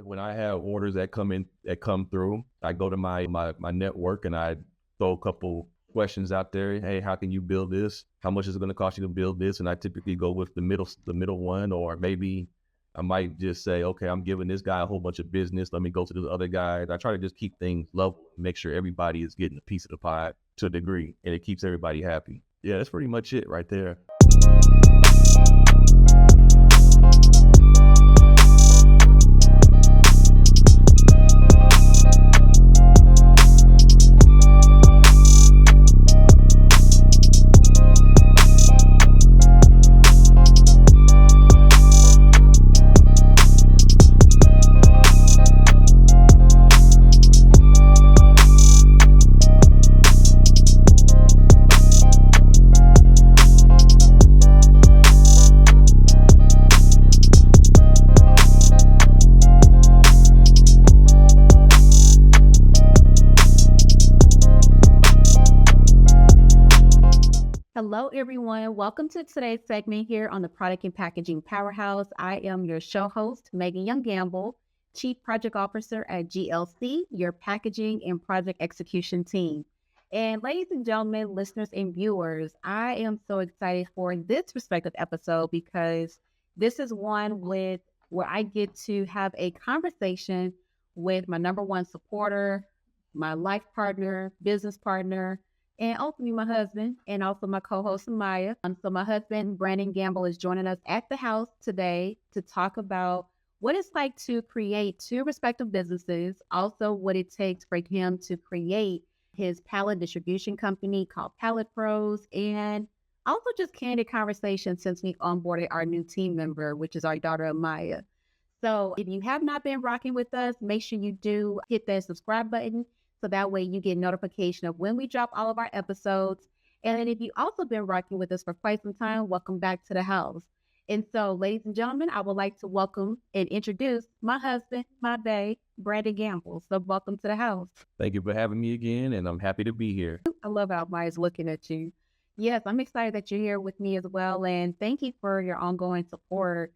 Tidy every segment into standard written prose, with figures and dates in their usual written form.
when I have orders that come through, I go to my network and I throw a couple questions out there. Hey, how can you build this? How much is it going to cost you to build this? And I typically go with the middle one, or maybe I might just say, okay, I'm giving this guy a whole bunch of business. Let me go to the other guy. I try to just keep things level, make sure everybody is getting a piece of the pie to a degree, and it keeps everybody happy. Yeah, that's pretty much it right there. Hello, everyone. Welcome to today's segment here on the Product and Packaging Powerhouse. I am your show host, Megan Young Gamble, Chief Project Officer at GLC, your packaging and project execution team. And ladies and gentlemen, listeners and viewers, I am so excited for this respective episode because this is one where I get to have a conversation with my number one supporter, my life partner, business partner, and ultimately my husband, and also my co-host Amaiyah. So my husband, Brandon Gamble, is joining us at the house today to talk about what it's like to create two respective businesses, also what it takes for him to create his pallet distribution company called Pallet Pros, and also just candid conversation since we onboarded our new team member, which is our daughter Amaiyah. So if you have not been rocking with us, make sure you do hit that subscribe button so that way you get notification of when we drop all of our episodes. And then if you've also been rocking with us for quite some time, welcome back to the house. And so, ladies and gentlemen, I would like to welcome and introduce my husband, my bae, Brandon Gamble. So welcome to the house. Thank you for having me again, and I'm happy to be here. I love how Maya's looking at you. Yes, I'm excited that you're here with me as well. And thank you for your ongoing support,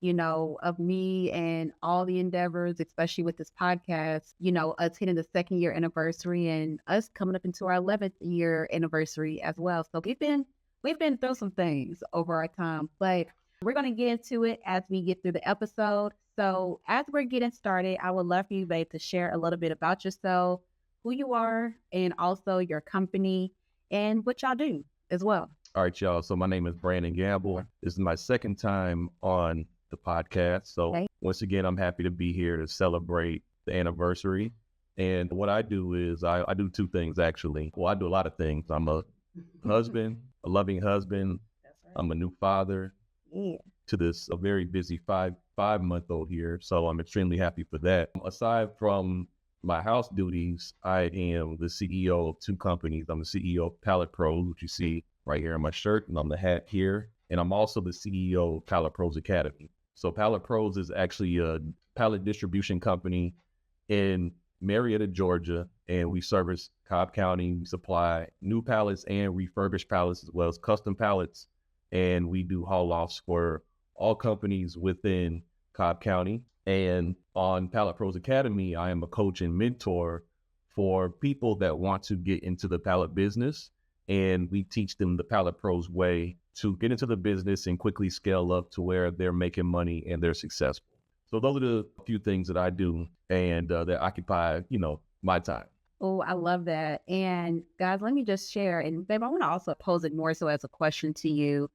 of me and all the endeavors, especially with this podcast, us hitting the 2nd year anniversary and us coming up into our 11th year anniversary as well. So we've been through some things over our time, but we're going to get into it as we get through the episode. So as we're getting started, I would love for you, babe, to share a little bit about yourself, who you are, and also your company and what y'all do as well. All right, y'all. So my name is Brandon Gamble. This is my second time on the podcast. So Once again, I'm happy to be here to celebrate the anniversary. And what I do is I do two things, actually. Well, I do a lot of things. I'm a husband, a loving husband. That's right. I'm a new father to this a very busy five-month-old here. So I'm extremely happy for that. Aside from my house duties, I am the CEO of two companies. I'm the CEO of Pallet Pros, which you see right here on my shirt, and on the hat here. And I'm also the CEO of Pallet Pros Academy. So Pallet Pros is actually a pallet distribution company in Marietta, Georgia, and we service Cobb County. We supply new pallets and refurbished pallets as well as custom pallets, and we do haul-offs for all companies within Cobb County. And on Pallet Pros Academy, I am a coach and mentor for people that want to get into the pallet business, and we teach them the Pallet Pros way to get into the business and quickly scale up to where they're making money and they're successful. So those are the few things that I do and that occupy, my time. Oh, I love that. And guys, let me just share. And babe, I want to also pose it more so as a question to you.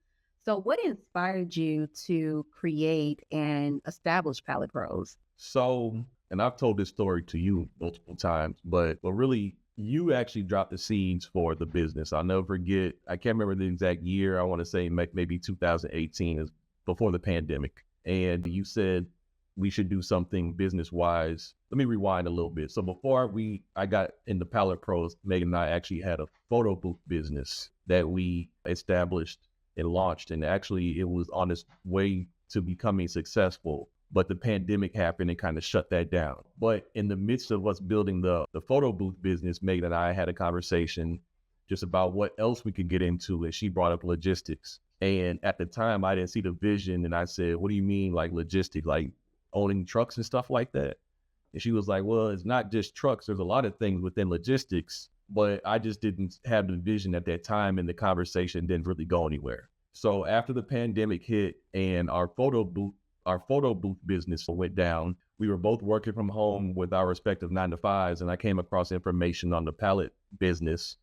So what inspired you to create and establish Pallet Pros? So, and I've told this story to you multiple times, but really, you actually dropped the seeds for the business. I'll never forget, I can't remember the exact year. I want to say maybe 2018 is before the pandemic. And you said we should do something business-wise. Let me rewind a little bit. So before I got into Pallet Pros, Megan and I actually had a photo booth business that we established and launched. And actually, it was on its way to becoming successful. But the pandemic happened and kind of shut that down. But in the midst of us building the photo booth business, Megan and I had a conversation just about what else we could get into. And she brought up logistics. And at the time, I didn't see the vision. And I said, what do you mean like logistics? Like owning trucks and stuff like that. And she was like, well, it's not just trucks. There's a lot of things within logistics, but I just didn't have the vision at that time, and the conversation didn't really go anywhere. So after the pandemic hit and our photo booth business went down, we were both working from home with our respective 9-to-5s, and I came across information on the pallet business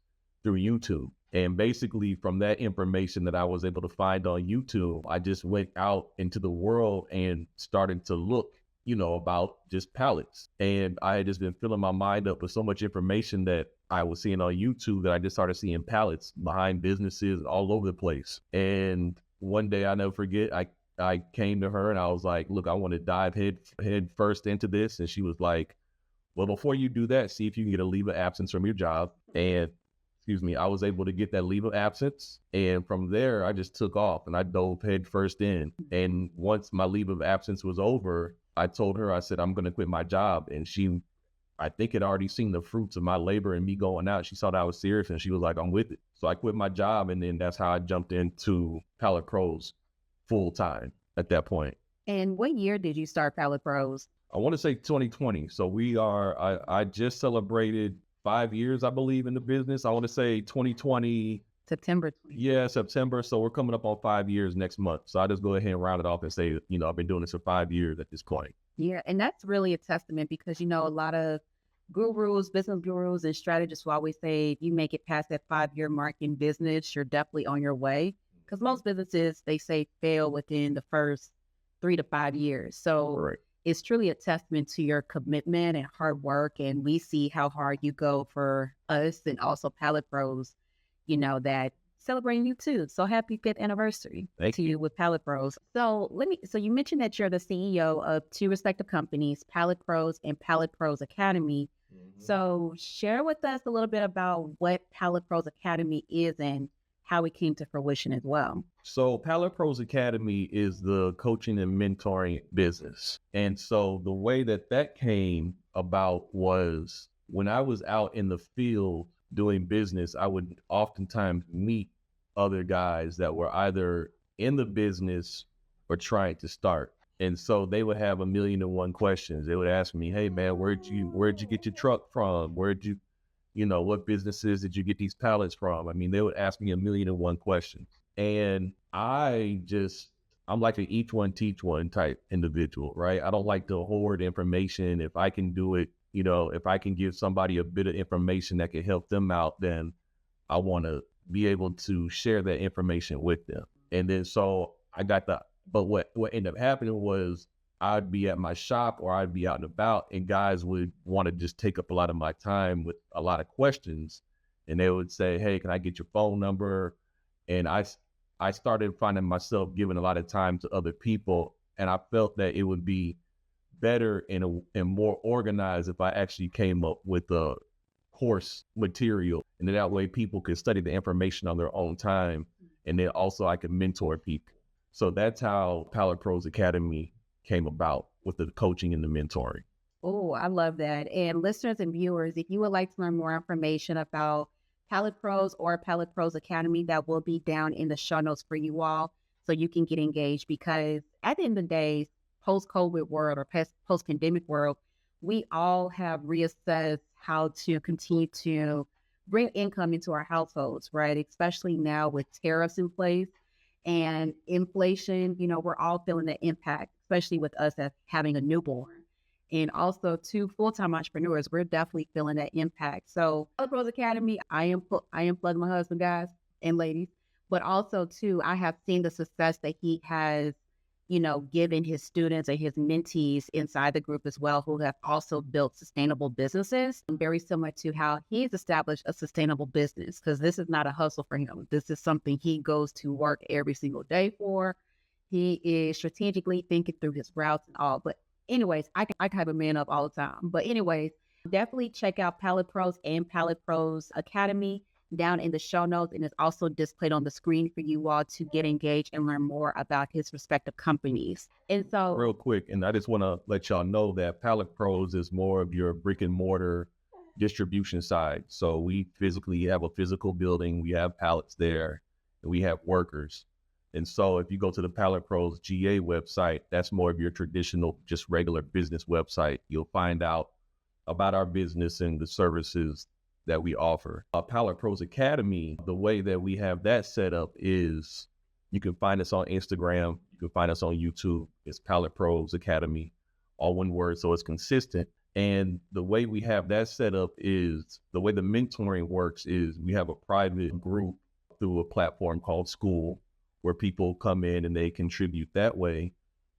through YouTube. And basically from that information that I was able to find on YouTube, I just went out into the world and started to look, about just pallets. And I had just been filling my mind up with so much information that I was seeing on YouTube that I just started seeing pallets behind businesses all over the place. And one day, I'll never forget, I came to her and I was like, look, I want to dive head first into this. And she was like, well, before you do that, see if you can get a leave of absence from your job. And I was able to get that leave of absence. And from there, I just took off and I dove head first in. And once my leave of absence was over, I told her, I said, I'm going to quit my job. And I think had already seen the fruits of my labor and me going out. She saw that I was serious and she was like, I'm with it. So I quit my job. And then that's how I jumped into Pallet Pros full time at that point. And what year did you start Pallet Pros? I want to say 2020. So I just celebrated 5 years, I believe, in the business. I want to say 2020. September. Yeah, September. So we're coming up on 5 years next month. So I just go ahead and round it off and say, I've been doing this for 5 years at this point. Yeah. And that's really a testament because, a lot of gurus, business gurus and strategists will always say, if you make it past that 5-year mark in business, you're definitely on your way. Because most businesses, they say, fail within the first 3 to 5 years. So right. It's truly a testament to your commitment and hard work. And we see how hard you go for us and also Pallet Pros, that celebrating you too. So happy 5th anniversary to you with Pallet Pros. So you mentioned that you're the CEO of 2 respective companies, Pallet Pros and Pallet Pros Academy. Mm-hmm. So share with us a little bit about what Pallet Pros Academy is and how it came to fruition as well. So Pallet Pros Academy is the coaching and mentoring business. And so the way that came about was when I was out in the field doing business, I would oftentimes meet other guys that were either in the business or trying to start. And so they would have 1,000,001 questions. They would ask me, hey man, where'd you get your truck from? What businesses did you get these pallets from? I mean, they would ask me 1,000,001 questions. And I'm like an each one, teach one type individual, right? I don't like to hoard information. If I can do it, if I can give somebody a bit of information that can help them out, then I want to be able to share that information with them. And then so I got but what ended up happening was I'd be at my shop or I'd be out and about and guys would want to just take up a lot of my time with a lot of questions. And they would say, hey, can I get your phone number? And I started finding myself giving a lot of time to other people. And I felt that it would be better and more organized if I actually came up with a course material. And then that way people could study the information on their own time. And then also I could mentor people. So that's how Pallet Pros Academy came about, with the coaching and the mentoring. Oh, I love that. And listeners and viewers, if you would like to learn more information about Pallet Pros or Pallet Pros Academy, that will be down in the show notes for you all so you can get engaged, because at the end of the day, post-COVID world or post-pandemic world, we all have reassessed how to continue to bring income into our households, right? Especially now with tariffs in place and inflation, we're all feeling the impact, especially with us as having a newborn. And also 2 full-time entrepreneurs, we're definitely feeling that impact. So Pallet Pros Academy, I am plugging my husband, guys and ladies, but also too, I have seen the success that he has, given his students and his mentees inside the group as well, who have also built sustainable businesses, very similar to how he's established a sustainable business, because this is not a hustle for him. This is something he goes to work every single day for. He is strategically thinking through his routes and all. But anyways, I can have a man up all the time. But anyways, definitely check out Pallet Pros and Pallet Pros Academy down in the show notes. And it's also displayed on the screen for you all to get engaged and learn more about his respective companies. And so real quick, and I just want to let y'all know that Pallet Pros is more of your brick and mortar distribution side. So we physically have a physical building. We have pallets there and we have workers. And so if you go to the Pallet Pros GA website, that's more of your traditional, just regular business website. You'll find out about our business and the services that we offer. Pallet Pros Academy, the way that we have that set up is you can find us on Instagram. You can find us on YouTube. It's Pallet Pros Academy, all one word, so it's consistent. And the way we have that set up is the way the mentoring works is we have a private group through a platform called School where people come in and they contribute that way.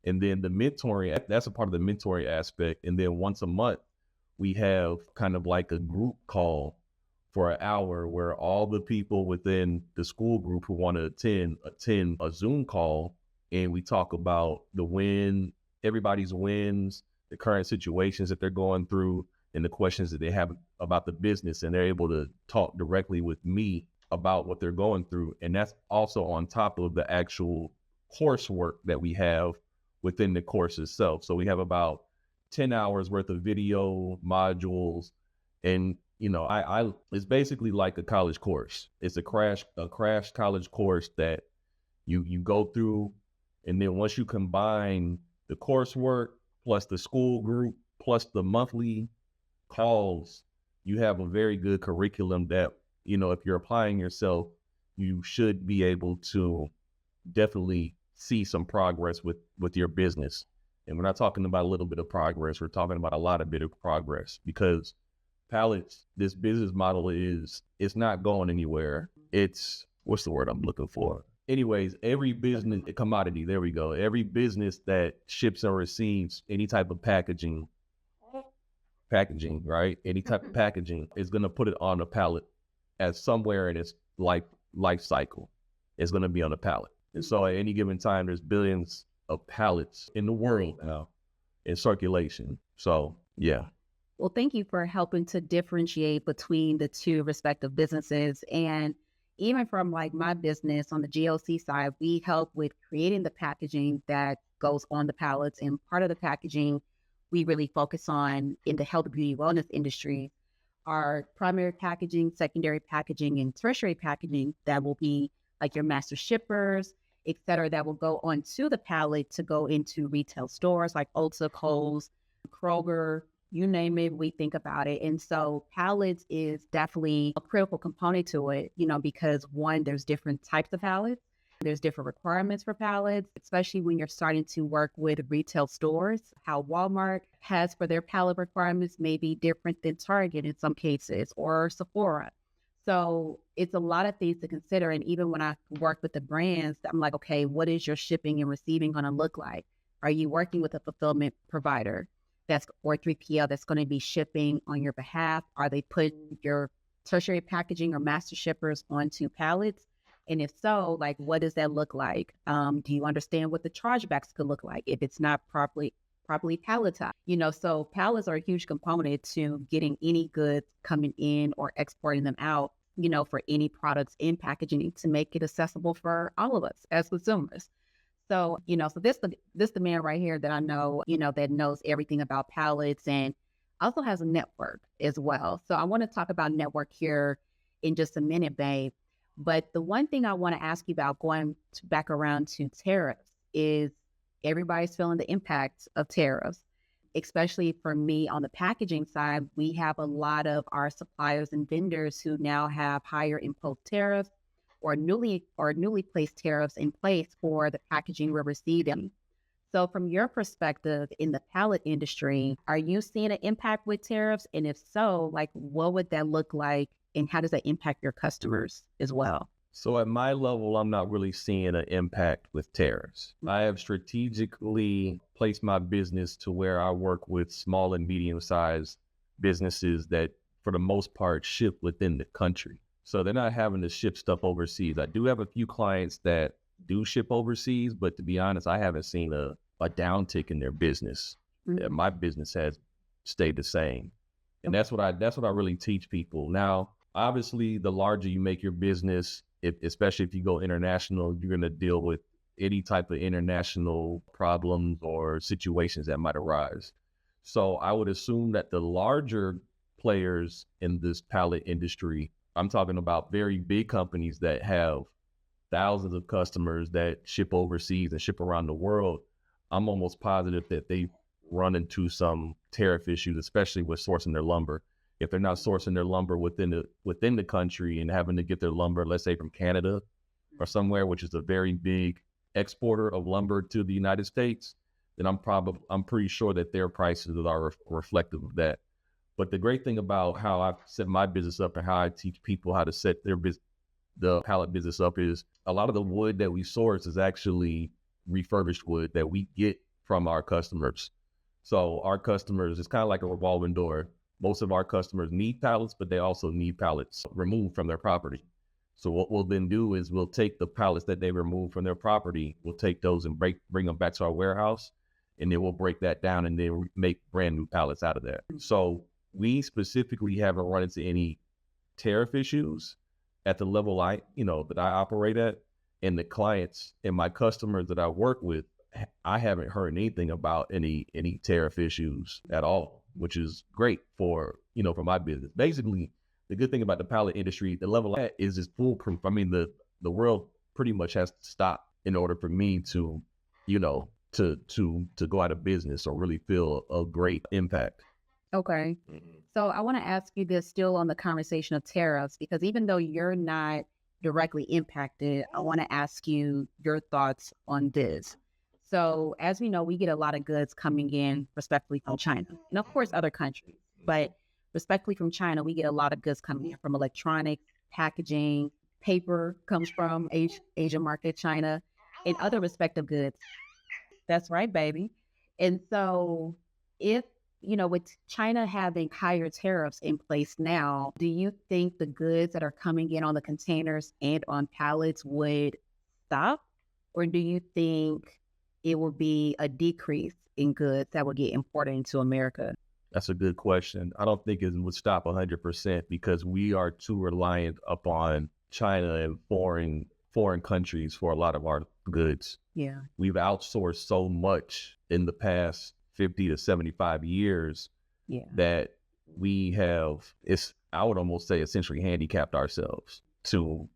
And then the mentoring, that's a part of the mentoring aspect. And then once a month, we have kind of like a group call for an hour where all the people within the school group who want to attend a Zoom call, and we talk about everybody's wins, the current situations that they're going through, and the questions that they have about the business, and they're able to talk directly with me about what they're going through. And that's also on top of the actual coursework that we have within the course itself. So we have about 10 hours worth of video modules, and it's basically like a college course. It's a crash college course that you go through, and then once you combine the coursework plus the school group plus the monthly calls, you have a very good curriculum that, if you're applying yourself, you should be able to definitely see some progress with your business. And we're not talking about a little bit of progress. We're talking about a lot of bit of progress, because pallets, this business model it's not going anywhere. It's, what's the word I'm looking for? Anyways, every business, commodity, there we go. Every business that ships or receives any type of packaging, right? Any type of packaging is going to put it on a pallet at somewhere in its life cycle. It's going to be on a pallet. And so at any given time, there's billions of pallets in the world now in circulation. So, yeah. Well, thank you for helping to differentiate between the two respective businesses. And even from like my business on the GLC side, we help with creating the packaging that goes on the pallets. And part of the packaging we really focus on in the health, beauty, wellness industry are primary packaging, secondary packaging, and tertiary packaging that will be like your master shippers, et cetera, that will go onto the pallet to go into retail stores like Ulta, Kohl's, Kroger, you name it, we think about it. And so pallets is definitely a critical component to it, because one, there's different types of pallets. There's different requirements for pallets, especially when you're starting to work with retail stores. How Walmart has for their pallet requirements may be different than Target in some cases, or Sephora. So it's a lot of things to consider. And even when I work with the brands, I'm like, okay, what is your shipping and receiving going to look like? Are you working with a fulfillment provider or 3PL that's going to be shipping on your behalf? Are they putting your tertiary packaging or master shippers onto pallets? And if so, like, what does that look like? Do you understand what the chargebacks could look like if it's not properly palletized? So pallets are a huge component to getting any goods coming in or exporting them out, for any products in packaging to make it accessible for all of us as consumers. So, so this the man right here that I know, that knows everything about pallets and also has a network as well. So I want to talk about network here in just a minute, babe. But the one thing I want to ask you about back around to tariffs is everybody's feeling the impact of tariffs, especially for me on the packaging side. We have a lot of our suppliers and vendors who now have higher imposed tariffs or newly placed tariffs in place for the packaging we're receiving. So from your perspective in the pallet industry, are you seeing an impact with tariffs? And if so, like, what would that look like? And how does that impact your customers as well? So at my level, I'm not really seeing an impact with tariffs. I have strategically placed my business to where I work with small and medium-sized businesses that, for the most part, ship within the country. So they're not having to ship stuff overseas. I do have a few clients that do ship overseas, but to be honest, I haven't seen a downtick in their business. Mm-hmm. My business has stayed the same. And that's what I really teach people. Now, obviously, the larger you make your business, especially if you go international, you're going to deal with any type of international problems or situations that might arise. So I would assume that the larger players in this pallet industry, I'm talking about very big companies that have thousands of customers that ship overseas and ship around the world, I'm almost positive that they run into some tariff issues, especially with sourcing their lumber. If they're not sourcing their lumber within the country and having to get their lumber, let's say from Canada or somewhere, which is a very big exporter of lumber to the United States, then I'm pretty sure that their prices are reflective of that. But the great thing about how I set my business up and how I teach people how to set the pallet business up is a lot of the wood that we source is actually refurbished wood that we get from our customers. So our customers, it's kind of like a revolving door. Most of our customers need pallets, but they also need pallets removed from their property. So what we'll then do is we'll take the pallets that they remove from their property, we'll take those and bring them back to our warehouse, and then we'll break that down and then make brand new pallets out of that. So we specifically haven't run into any tariff issues at the level that I operate at, and the clients and my customers that I work with, I haven't heard anything about any tariff issues at all, which is great for my business. Basically, the good thing about the pallet industry, the level at is foolproof. I mean, the world pretty much has to stop in order for me to go out of business or really feel a great impact. Okay. So I want to ask you this still on the conversation of tariffs, because even though you're not directly impacted, I want to ask you your thoughts on this. So as we know, we get a lot of goods coming in respectively from China and of course other countries, but respectively from China, we get a lot of goods coming in from electronics, packaging, paper comes from Asian market, China, and other respective goods. That's right, baby. And so if with China having higher tariffs in place now, do you think the goods that are coming in on the containers and on pallets would stop? Or do you think it will be a decrease in goods that will get imported into America? That's a good question. I don't think it would stop 100% because we are too reliant upon China and foreign countries for a lot of our goods. Yeah. We've outsourced so much in the past 50 to 75 years that we have, I would almost say essentially handicapped ourselves to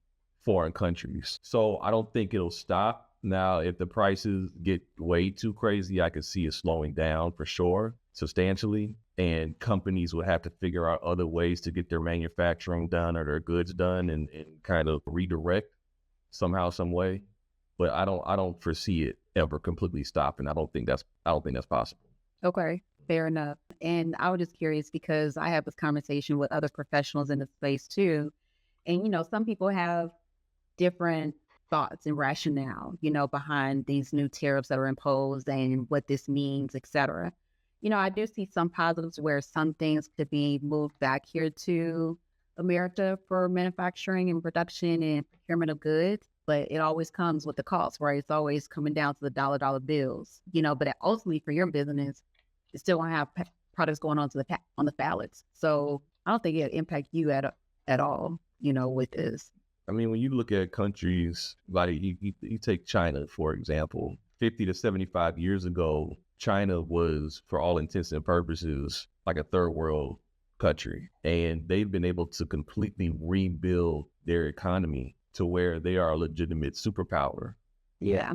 foreign countries. So I don't think it'll stop. Now, if the prices get way too crazy, I could see it slowing down for sure, substantially. And companies would have to figure out other ways to get their manufacturing done or their goods done and kind of redirect somehow, some way. But I don't foresee it ever completely stopping. I don't think that's possible. Okay, fair enough. And I was just curious because I have this conversation with other professionals in the space too. And, some people have different thoughts and rationale, behind these new tariffs that are imposed and what this means, et cetera. I do see some positives where some things could be moved back here to America for manufacturing and production and procurement of goods. But it always comes with the cost, right? It's always coming down to the dollar bills, but ultimately for your business, you still want to have products going on the pallets. So I don't think it'll impact you at all, with this. I mean, when you look at countries like you take China, for example, 50 to 75 years ago, China was, for all intents and purposes, like a third world country. And they've been able to completely rebuild their economy to where they are a legitimate superpower. Yeah.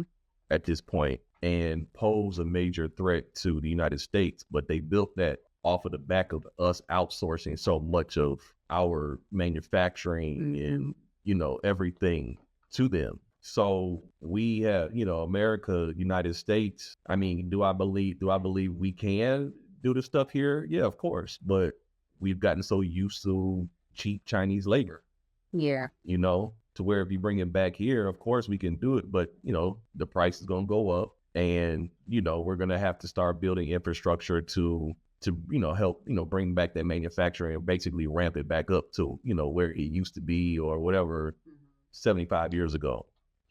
At this point, and pose a major threat to the United States. But they built that off of the back of us outsourcing so much of our manufacturing and, everything to them. So we have, America, United States. I mean, do I believe we can do the stuff here? Yeah, of course. But we've gotten so used to cheap Chinese labor. Yeah. To where if you bring it back here, of course we can do it, but the price is going to go up, and we're going to have to start building infrastructure to help bring back that manufacturing and basically ramp it back up to where it used to be or whatever 75 years ago.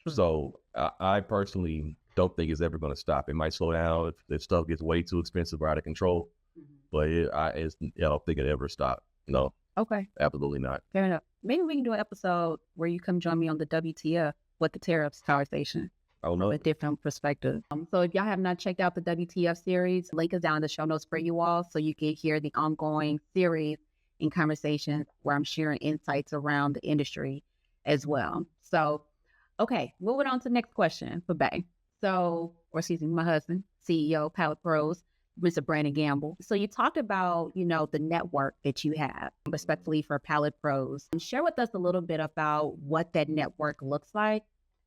So I personally don't think it's ever going to stop. It might slow down if stuff gets way too expensive or out of control, but I don't think it ever stop. No. Okay. Absolutely not. Fair enough. Maybe we can do an episode where you come join me on the WTF with the tariffs conversation. Oh, no. With a different perspective. So if y'all have not checked out the WTF series, link is down in the show notes for you all so you can hear the ongoing series and conversations where I'm sharing insights around the industry as well. So Okay, moving on to the next question for Bay. My husband, CEO, Pallet Pros, Mr. Brandon Gamble. So you talked about, the network that you have, respectfully for Pallet Pros. Share with us a little bit about what that network looks like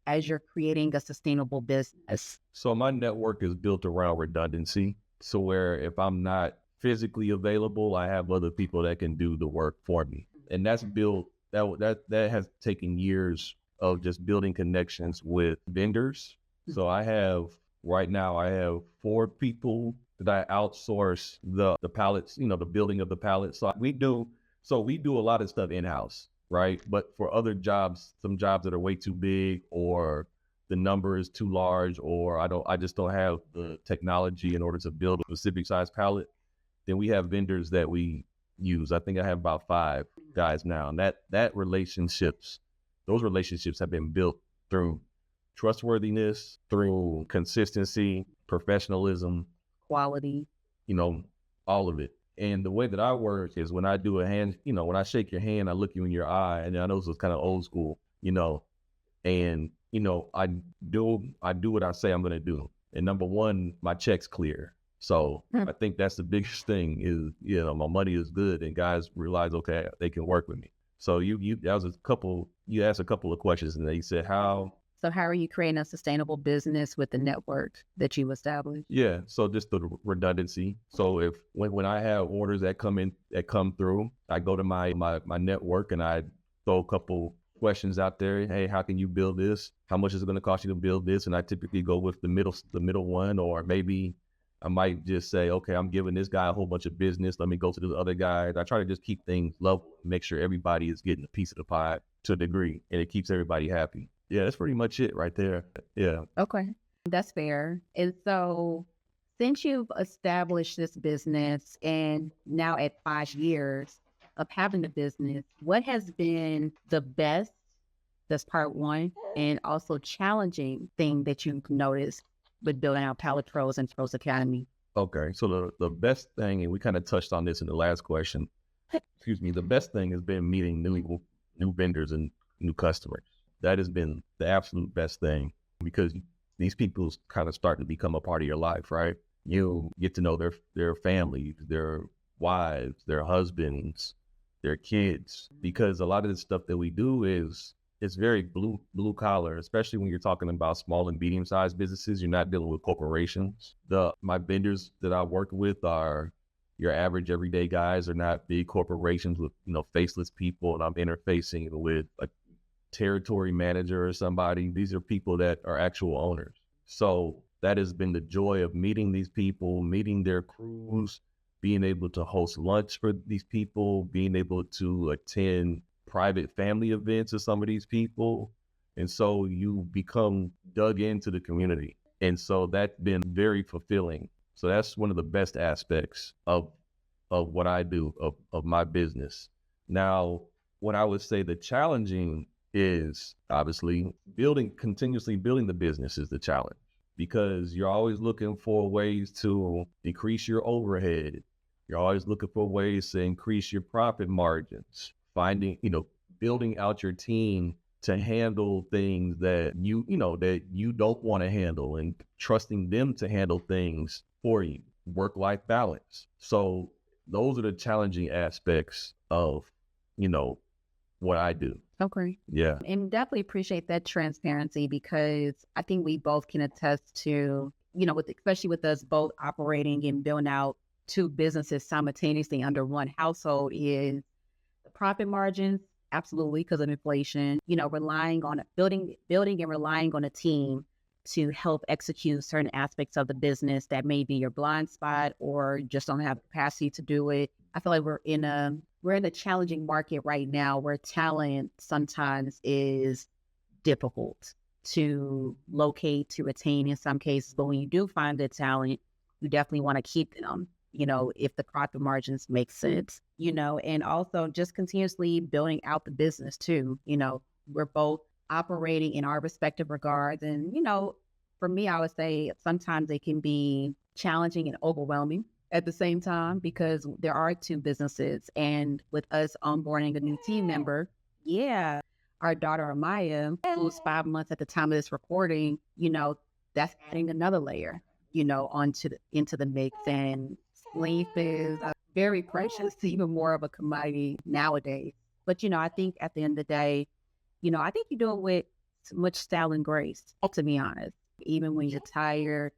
as you're creating a sustainable business. So my network is built around redundancy. So where if I'm not physically available, I have other people that can do the work for me. And that's built, that has taken years of just building connections with vendors. So right now I have 4 people that I outsource the pallets, the building of the pallets. So we do a lot of stuff in-house, right? But for other jobs, some jobs that are way too big or the number is too large, or I just don't have the technology in order to build a specific size pallet, then we have vendors that we use. I think I have about 5 guys now. And those relationships have been built through trustworthiness, through consistency, professionalism, Quality. All of it. And the way that I work is when I do a hand, when I shake your hand, I look you in your eye, and I know this is kind of old school, and, I do what I say I'm going to do. And number one, my check's clear. So I think that's the biggest thing is, my money is good and guys realize, okay, they can work with me. So you asked a couple of questions and you said how. So how are you creating a sustainable business with the network that you established? Yeah. So just the redundancy. So when I have orders that come through, I go to my network and I throw a couple questions out there. Hey, how can you build this? How much is it going to cost you to build this? And I typically go with the middle one, or maybe I might just say, okay, I'm giving this guy a whole bunch of business. Let me go to the other guys. I try to just keep things level, make sure everybody is getting a piece of the pie to a degree, and it keeps everybody happy. Yeah, that's pretty much it right there. Yeah. Okay, that's fair. And so since you've established this business and now at 5 years of having the business, what has been the best, that's part one, and also challenging thing that you've noticed with building out Pallet Pros and Pros Academy? Okay, so the best thing, and we kind of touched on this in the last question, the best thing has been meeting new vendors and new customers. That has been the absolute best thing because these people kind of start to become a part of your life, right? You get to know their families, their wives, their husbands, their kids, because a lot of the stuff that we do it's very blue collar, especially when you're talking about small and medium sized businesses. You're not dealing with corporations. My vendors that I work with are your average everyday guys. They're not big corporations with faceless people, and I'm interfacing with a territory manager or somebody. These are people that are actual owners. So that has been the joy of meeting these people, meeting their crews, being able to host lunch for these people, being able to attend private family events of some of these people. And so you become dug into the community. And so that's been very fulfilling. So that's one of the best aspects of what I do, of my business. Now, what I would say the challenging is obviously continuously building the business is the challenge, because you're always looking for ways to decrease your overhead. You're always looking for ways to increase your profit margins, building out your team to handle things that you don't want to handle, and trusting them to handle things for you, work-life balance. So those are the challenging aspects of, what I do. Okay. Yeah. And definitely appreciate that transparency, because I think we both can attest to, especially with us both operating and building out 2 businesses simultaneously under one household, is the profit margins, absolutely, because of inflation, relying on building and relying on a team to help execute certain aspects of the business that may be your blind spot or just don't have capacity to do it. I feel like we're in a challenging market right now where talent sometimes is difficult to locate, to retain in some cases. But when you do find the talent, you definitely want to keep them, if the profit margins make sense, and also just continuously building out the business too. We're both operating in our respective regards. And, for me, I would say sometimes it can be challenging and overwhelming at the same time, because there are 2 businesses, and with us onboarding a new team member, our daughter Amaiyah, who's 5 months at the time of this recording, you know, that's adding another layer, you know, into the mix. And sleep is very precious, even more of a commodity nowadays. But, you know, I think at the end of the day, you know, I think you do it with much style and grace, to be honest. Even when you're tired,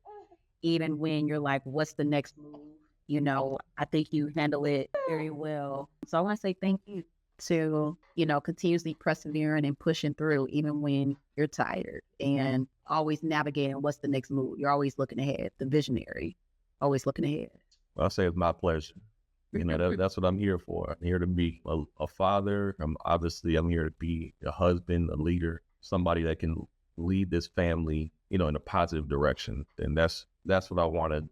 even when you're like, what's the next move? You know, I think you handle it very well. So I want to say thank you to, you know, continuously persevering and pushing through, even when you're tired, and always navigating what's the next move. You're always looking ahead, the visionary, always looking ahead. Well, I'll say it's my pleasure. You know, that's what I'm here for. I'm here to be a father. I'm here to be a husband, a leader, somebody that can lead this family, you know, in a positive direction. And that's what I want to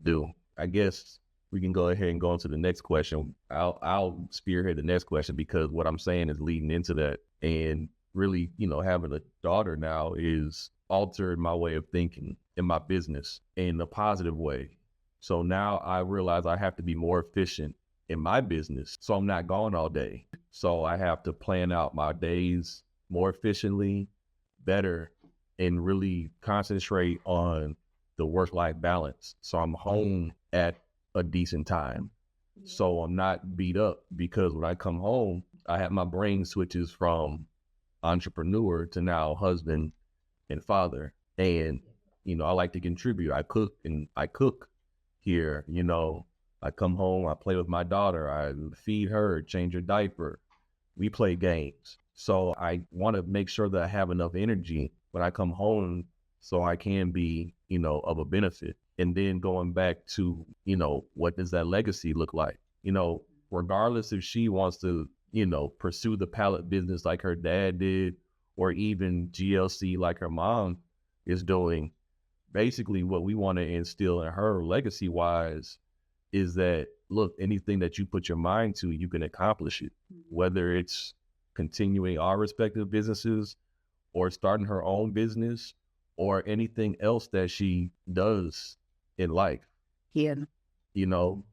do. I guess we can go ahead and go into the next question. I'll spearhead the next question, because what I'm saying is leading into that. And really, you know, having a daughter now is altered my way of thinking in my business in a positive way. So now I realize I have to be more efficient in my business, so I'm not gone all day. So I have to plan out my days more efficiently, better, and really concentrate on the work-life balance. So I'm home at a decent time. So I'm not beat up, because when I come home, I have my brain switches from entrepreneur to now husband and father. And, you know, I like to contribute. I cook here, you know. I come home, I play with my daughter, I feed her, change her diaper. We play games. So I want to make sure that I have enough energy when I come home so I can be, you know, of a benefit. And then going back to, you know, what does that legacy look like? You know, regardless if she wants to, you know, pursue the pallet business like her dad did, or even GLC like her mom is doing, basically what we want to instill in her legacy wise is that, look, anything that you put your mind to, you can accomplish it, whether it's continuing our respective businesses or starting her own business or anything else that she does in life. Yeah. You know,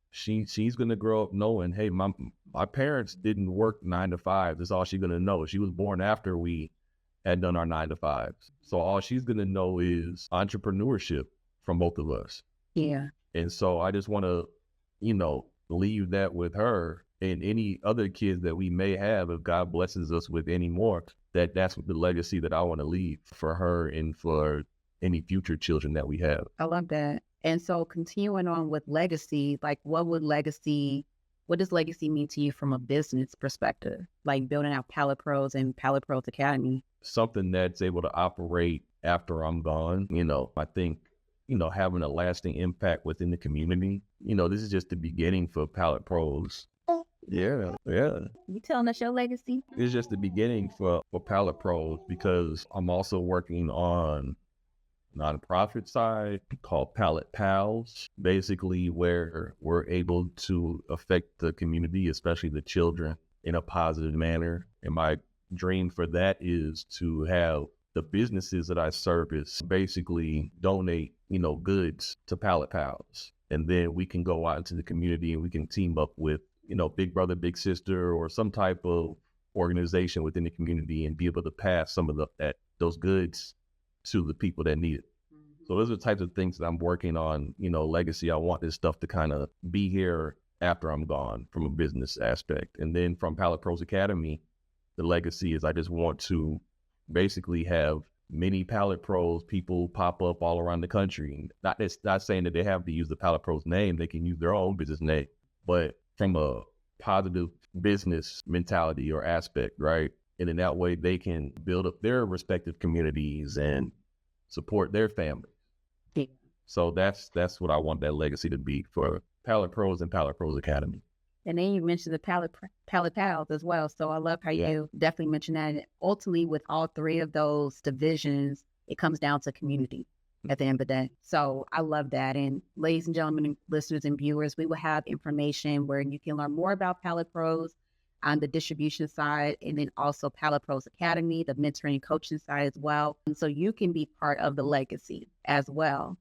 she's going to grow up knowing, hey, my parents didn't work 9 to 5. That's all she's going to know. She was born after we had done our 9 to 5s. So all she's going to know is entrepreneurship from both of us. Yeah. And so I just want to, you know, leave that with her and any other kids that we may have, if God blesses us with any more, that's the legacy that I want to leave for her and for any future children that we have. I love that. And so continuing on with legacy, like what does legacy mean to you from a business perspective? Like building out Pallet Pros and Pallet Pros Academy. Something that's able to operate after I'm gone. You know, I think, you know, having a lasting impact within the community. You know, this is just the beginning for Pallet Pros. Yeah. You telling us your legacy? It's just the beginning for Pallet Pros, because I'm also working on nonprofit side called Pallet Pals, basically where we're able to affect the community, especially the children, in a positive manner. And my dream for that is to have the businesses that I service basically donate, you know, goods to Pallet Pals. And then we can go out into the community and we can team up with, you know, Big Brother, Big Sister, or some type of organization within the community and be able to pass some of those goods to the people that need it. So those are the types of things that I'm working on, you know, legacy. I want this stuff to kind of be here after I'm gone from a business aspect. And then from Pallet Pros Academy, the legacy is I just want to basically have many Pallet Pros people pop up all around the country. It's not saying that they have to use the Pallet Pros name. They can use their own business name, but from a positive business mentality or aspect, right? And in that way, they can build up their respective communities and support their family. Yeah. So that's what I want that legacy to be for Pallet Pros and Pallet Pros Academy. And then you mentioned the Pallet Pals as well. So I love how you definitely mentioned that. And ultimately, with all three of those divisions, it comes down to community at the end of the day. So I love that. And ladies and gentlemen, listeners and viewers, we will have information where you can learn more about Pallet Pros on the distribution side, and then also Pallet Pros Academy, the mentoring and coaching side as well. And so you can be part of the legacy as well.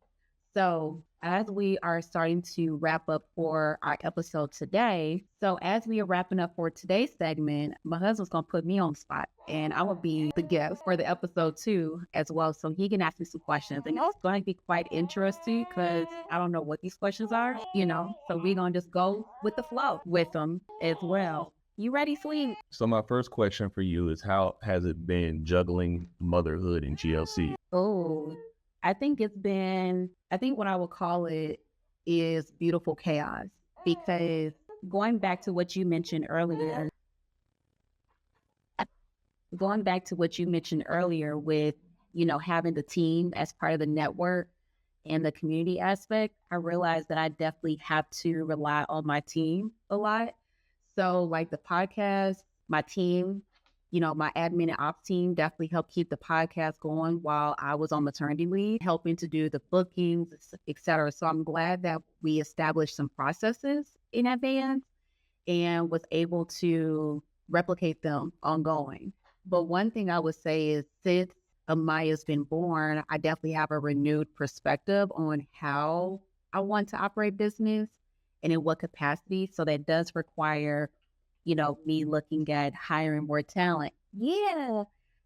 So as we are starting to wrap up for our episode today, so as we are wrapping up for today's segment, my husband's going to put me on the spot and I will be the guest for the episode too as well. So he can ask me some questions and it's going to be quite interesting because I don't know what these questions are, so we're going to just go with the flow with them as well. You ready, sweet? So my first question for you is, how has it been juggling motherhood and GLC? Oh, I think what I would call it is beautiful chaos because going back to what you mentioned earlier, with, having the team as part of the network and the community aspect, I realized that I definitely have to rely on my team a lot. So like the podcast, my team, my admin and ops team definitely helped keep the podcast going while I was on maternity leave, helping to do the bookings, et cetera. So I'm glad that we established some processes in advance and was able to replicate them ongoing. But one thing I would say is since Amaiyah's been born, I definitely have a renewed perspective on how I want to operate business and in what capacity. So that does require, me looking at hiring more talent. Yeah.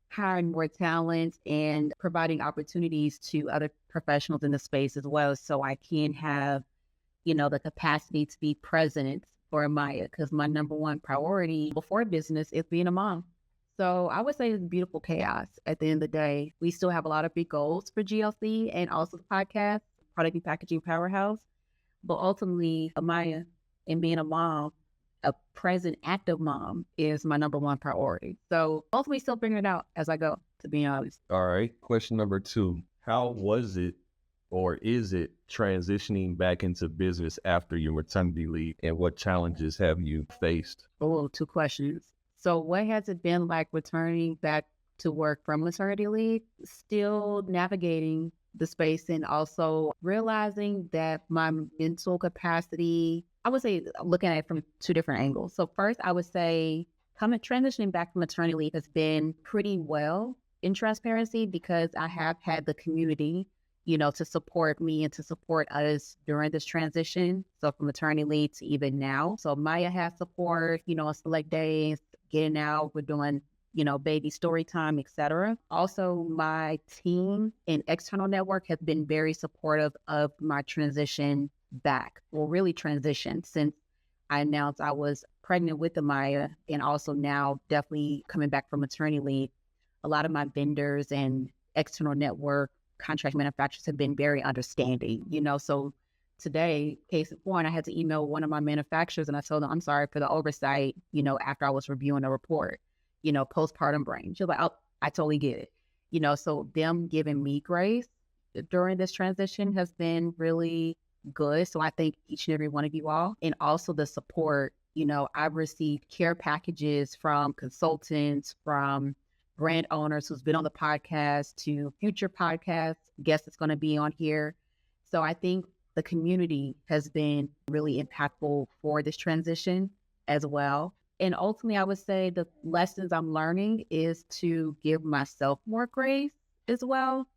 Hiring more talent and providing opportunities to other professionals in the space as well. So I can have, the capacity to be present for Amaiyah because my number one priority before business is being a mom. So I would say it's beautiful chaos at the end of the day. We still have a lot of big goals for GLC and also the podcast, Product and Packaging Powerhouse. But ultimately, Amaiyah and being a mom, a present, active mom, is my number one priority. So ultimately, still figuring it out as I go, to be honest. All right. Question number 2. How was it or is it transitioning back into business after your maternity leave, and what challenges have you faced? Oh, 2 questions. So what has it been like returning back to work from maternity leave? Still navigating the space and also realizing that my mental capacity, I would say looking at it from 2 different angles. So first, I would say transitioning back from maternity leave has been pretty well in transparency because I have had the community, to support me and to support us during this transition. So from maternity leave to even now. So Maya has support, on select days, getting out, we're doing, baby story time, etc. Also, my team and external network have been very supportive of my transition back. Well, really transition since I announced I was pregnant with Amaiyah and also now definitely coming back from maternity leave. A lot of my vendors and external network contract manufacturers have been very understanding, so today, case in point, I had to email one of my manufacturers and I told them, I'm sorry for the oversight, after I was reviewing a report, postpartum brain. She was like, oh, I totally get it. So them giving me grace during this transition has been really good. So I thank each and every one of you all. And also the support, I've received care packages from consultants, from brand owners who's been on the podcast to future podcast guests that's going to be on here. So I think the community has been really impactful for this transition as well. And ultimately, I would say the lessons I'm learning is to give myself more grace as well,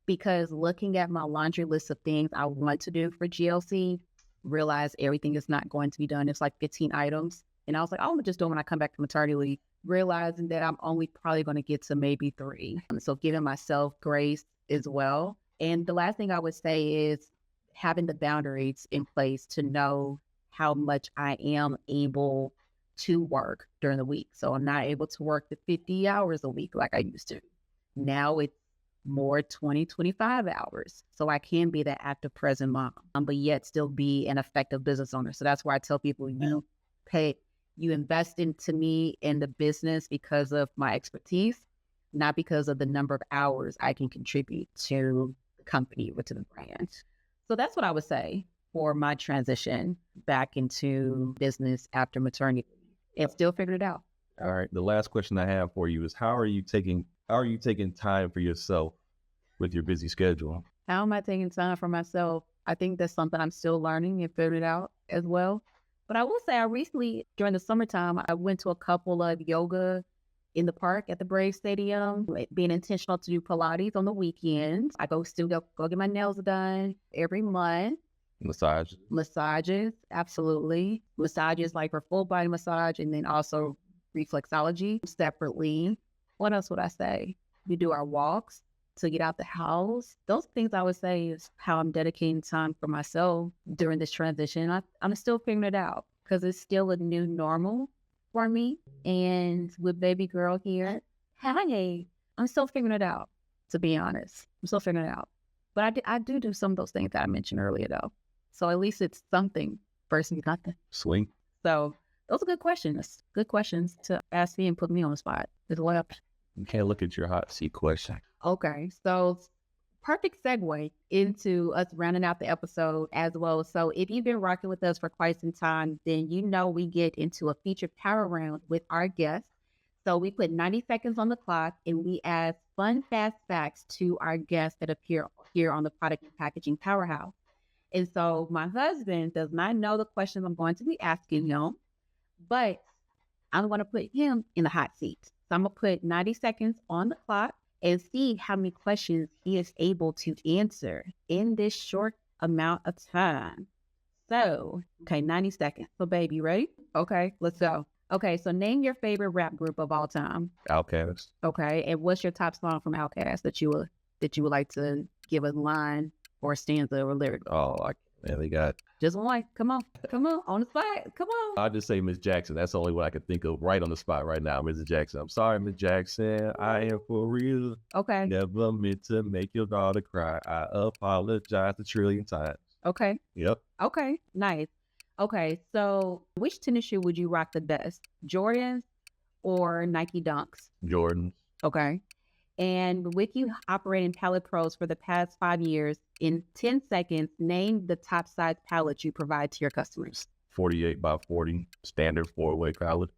because looking at my laundry list of things I want to do for GLC, realize everything is not going to be done. It's like 15 items. And I was like, oh, I'm going to just do it when I come back from maternity leave, realizing that I'm only probably going to get to maybe 3. So giving myself grace as well. And the last thing I would say is having the boundaries in place to know how much I am able to work during the week. So I'm not able to work the 50 hours a week like I used to. Now it's more 20, 25 hours. So I can be that active present mom, but yet still be an effective business owner. So that's why I tell people, you invest into me in the business because of my expertise, not because of the number of hours I can contribute to the company or to the brand. So that's what I would say for my transition back into business after maternity and still figured it out. All right. The last question I have for you is, how are you taking time for yourself with your busy schedule? How am I taking time for myself? I think that's something I'm still learning and figuring it out as well. But I will say I recently, during the summertime, I went to a couple of yoga in the park at the Brave Stadium, being intentional to do Pilates on the weekends. I go get my nails done every month. Massages, absolutely. Massages like for full body massage and then also reflexology separately. What else would I say? We do our walks to get out the house. Those things I would say is how I'm dedicating time for myself during this transition. I'm still figuring it out because it's still a new normal for me. And with baby girl here, hey, I'm still figuring it out, to be honest. I'm still figuring it out. But I do some of those things that I mentioned earlier, though. So at least it's something versus nothing. Swing. So those are good questions. Good questions to ask me and put me on the spot as well. You can't look at your hot seat question. Okay. So perfect segue into us rounding out the episode as well. So if you've been rocking with us for quite some time, then you know we get into a featured power round with our guests. So we put 90 seconds on the clock and we ask fun, fast facts to our guests that appear here on the Product and Packaging Powerhouse. And so my husband does not know the questions I'm going to be asking him, but I'm going to put him in the hot seat. So I'm going to put 90 seconds on the clock and see how many questions he is able to answer in this short amount of time. So, okay, 90 seconds. So, baby, you ready? Okay, let's go. Okay, so name your favorite rap group of all time. Outkast. Okay, and what's your top song from Outkast that you would like to give a line or a stanza or lyric? Oh, they got just one. Come on, on the spot. Come on. I'll just say Miss Jackson. That's the only one I can think of right on the spot right now. Mrs. Jackson. I'm sorry, Miss Jackson. I am for real. Okay. Never meant to make your daughter cry. I apologize a trillion times. Okay. Yep. Okay. Nice. Okay. So, which tennis shoe would you rock the best? Jordans or Nike Dunks? Jordan. Okay. And with you operating Pallet Pros for the past 5 years, in 10 seconds, name the top size pallets you provide to your customers. 48 by 40, standard 4-way pallet.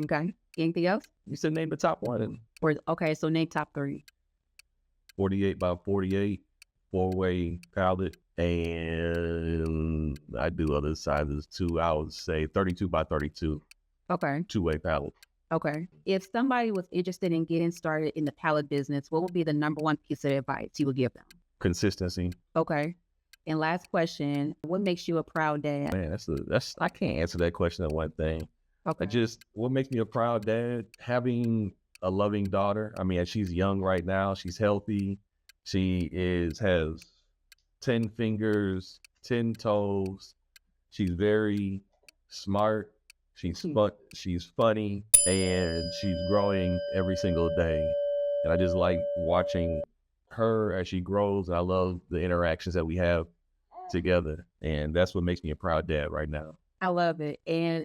Okay. Anything else? You said name the top one. Okay, so name top 3. 48 by 48, 4-way pallet, and I do other sizes too. I would say 32 by 32. Okay. 2-way pallet. Okay. If somebody was interested in getting started in the pallet business, what would be the number one piece of advice you would give them? Consistency. Okay. And last question, what makes you a proud dad? Man, I can't answer that question in one thing. Okay. What makes me a proud dad? Having a loving daughter. I mean, she's young right now. She's healthy. She has 10 fingers, 10 toes. She's very smart. She's funny, and she's growing every single day. And I just like watching her as she grows. I love the interactions that we have together. And that's what makes me a proud dad right now. I love it. And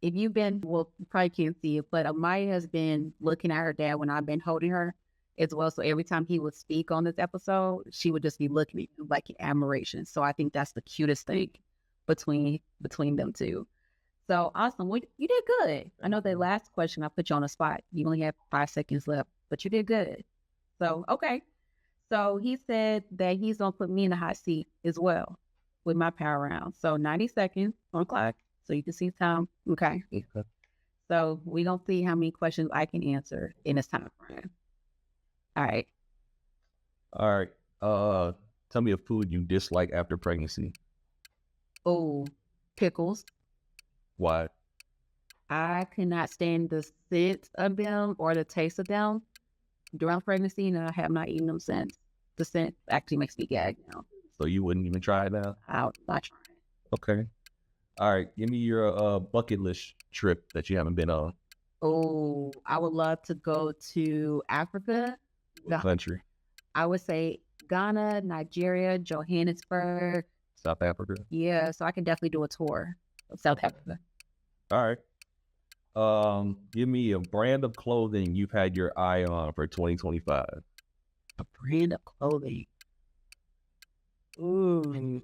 if you've been, well, you probably can't see it, but Amaiyah has been looking at her dad when I've been holding her as well. So every time he would speak on this episode, she would just be looking at me like in admiration. So I think that's the cutest thing between them two. So awesome. Well, you did good. I know the last question I put you on the spot. You only have 5 seconds left, but you did good. So, okay. So he said that he's going to put me in the hot seat as well with my power round. So 90 seconds on the clock so you can see time. Okay. So we're going to see how many questions I can answer in this time frame. All right. All right. Tell me a food you dislike after pregnancy. Oh, pickles. Why? I cannot stand the scent of them or the taste of them during pregnancy, and I have not eaten them since. The scent actually makes me gag now. So you wouldn't even try it now? I'll not try it. Okay. All right. Give me your bucket list trip that you haven't been on. Oh, I would love to go to Africa. What country? I would say Ghana, Nigeria, Johannesburg. South Africa? Yeah, so I can definitely do a tour of South Africa. All right. Give me a brand of clothing you've had your eye on for 2025. A brand of clothing. Ooh.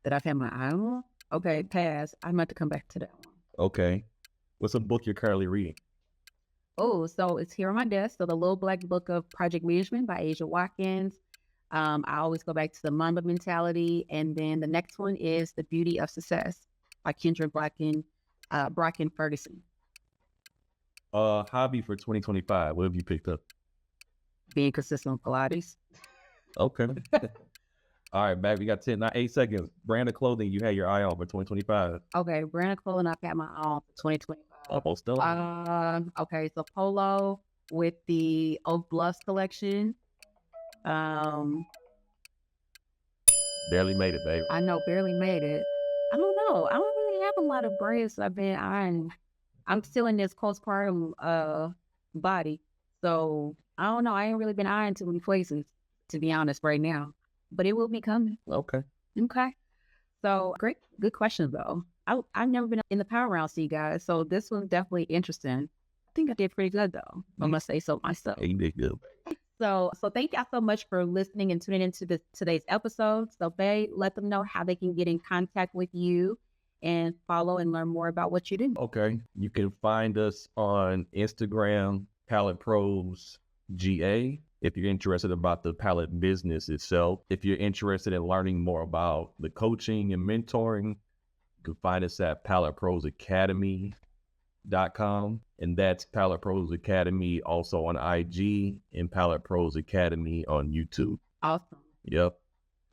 That I've had my eye on? Okay, pass. I'm about to come back to that one. Okay. What's a book you're currently reading? Oh, so it's here on my desk. So the Little Black Book of Project Management by Asia Watkins. I always go back to the Mamba mentality. And then the next one is The Beauty of Success by Kendra Bracken Ferguson. Hobby for 2025. What have you picked up? Being consistent with Pilates. Okay. All right, back. We got 10, not 8 seconds. Brand of clothing you had your eye on for 2025. Okay, brand of clothing I've had my own for 2025. Almost done. Okay, so polo with the Oak Bluffs collection. Barely made it, babe. I know, barely made it. I don't know. I don't really have a lot of brands I've been eyeing. I'm still in this postpartum body. So I don't know. I ain't really been eyeing too many places, to be honest, right now. But it will be coming. Okay. Okay. So good question though. I've never been in the power round, see you guys. So this one's definitely interesting. I think I did pretty good though. I must say so myself. Yeah, you did good. So thank y'all so much for listening and tuning into today's episode. So babe, let them know how they can get in contact with you and follow and learn more about what you do. Okay. You can find us on Instagram, Pallet Pros GA. If you're interested about the pallet business itself, if you're interested in learning more about the coaching and mentoring, you can find us at palletprosacademy.com. And that's Pallet Pros Academy also on IG and Pallet Pros Academy on YouTube. Awesome. Yep.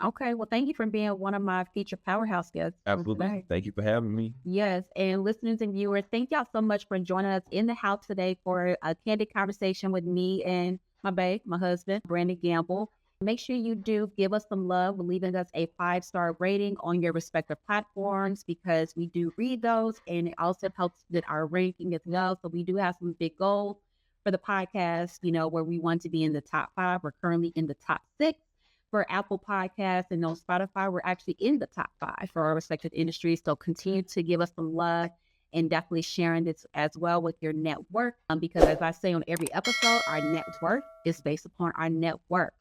Okay. Well, thank you for being one of my featured powerhouse guests. Absolutely. Thank you for having me. Yes. And listeners and viewers, thank y'all so much for joining us in the house today for a candid conversation with me and my babe, my husband, Brandon Gamble. Make sure you do give us some love with leaving us a 5-star rating on your respective platforms because we do read those and it also helps with our ranking as well. So we do have some big goals for the podcast, where we want to be in the top 5. We're currently in the top 6 for Apple Podcasts, and on Spotify, we're actually in the top 5 for our respective industries. So continue to give us some love and definitely sharing this as well with your network. Because as I say on every episode, our net worth is based upon our network.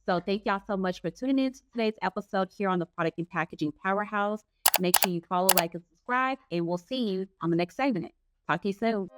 So thank y'all so much for tuning in to today's episode here on the Product and Packaging Powerhouse. Make sure you follow, like, and subscribe, and we'll see you on the next segment. Talk to you soon.